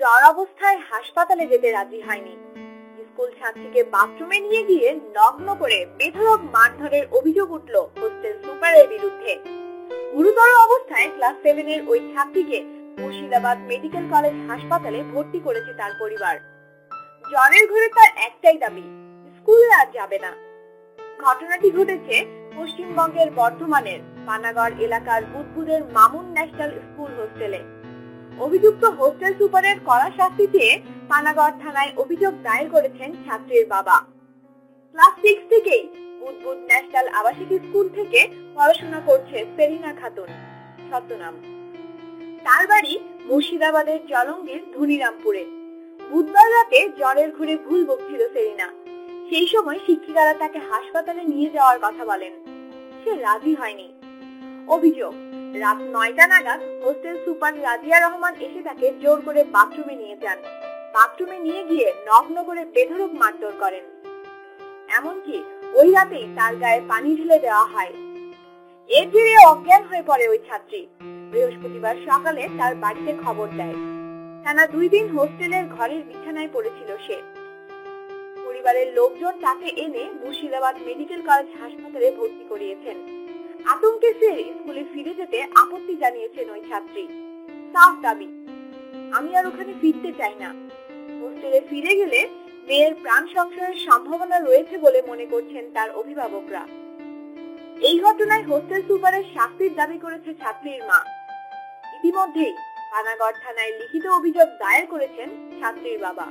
জ্বর অবস্থায় হাসপাতালে যেতে রাজি হয়নি। স্কুল ছাত্রীকে বাথরুমে নিয়ে গিয়ে নগ্ন করে বেধড়ক মারধরের অভিযোগ উঠল হোস্টেল সুপারের বিরুদ্ধে। গুরুতর অবস্থায় ক্লাস 7 এর ওই ছাত্রীকে মুর্শিদাবাদ মেডিকেল কলেজ হাসপাতালে ভর্তি করেছে তার পরিবার। জ্বরের ঘরে তার একটাই দাবি, স্কুলে আর যাবে না। ঘটনাটি ঘটেছে পশ্চিমবঙ্গের বর্ধমানের পানাগড় এলাকার বুদবুদের মামুন ন্যাশনাল স্কুল হোস্টেলে। অভিযুক্ত হোস্টেল সুপারের কড়া শাস্তি চেয়ে পানাগড় থানায় অভিযোগ দায়ের করেছেন ছাত্রীর বাবা। ক্লাস 6 থেকেই বুদবুদ ন্যাশনাল আবাসিক স্কুল থেকে পড়াশোনা করছে সেলিনা খাতুন, ছদ্মনাম। তার বাড়ি মুর্শিদাবাদের জলঙ্গির ধুনিরামপুরে। বুধবার রাতে জ্বরের ঘুরে ভুল বকছিল সেলিনা। সেই সময় শিক্ষিকারা তাকে হাসপাতালে নিয়ে যাওয়ার কথা বলেন, সে রাজি হয়নি। অভিযোগ, রাত 9টা নাগাদ হোস্টেল সুপার রাজিয়া রহমান এসে তাকে জোর করে বাথরুমে নিয়ে যান। বাথরুমে নিয়ে গিয়ে নগ্ন করে বেধড়ক মারধর করেন। এমনকি ওই রাতেই তার গায়ে পানি ঢেলে দেওয়া হয়। এর জেরে অজ্ঞান হয়ে পড়ে ওই ছাত্রী। বৃহস্পতিবার সকালে তার বাড়িতে খবর দেয়। টানা 2 দিন হোস্টেলের ঘরের বিছানায় পড়েছিল সে। পরিবারের লোকজন তাকে এনে মুর্শিদাবাদ মেডিকেল কলেজ হাসপাতালে ভর্তি করিয়েছেন। আতঙ্কে সে স্কুলে ফিরে যেতে আপত্তি জানিয়েছেন ওই ছাত্রী। সাফ দাবি, আমি আর ওখানে ফিরতে চাই না। হোস্টেলে ফিরে গেলে মেয়ের প্রাণ সংশয়ের সম্ভাবনা রয়েছে বলে মনে করছেন তার অভিভাবকরা। এই ঘটনায় হোস্টেল সুপারের শাস্তির দাবি করেছে ছাত্রীর মা। ইতিমধ্যেই পানাগড় থানায় লিখিত অভিযোগ দায়ের করেছেন ছাত্রীর বাবা।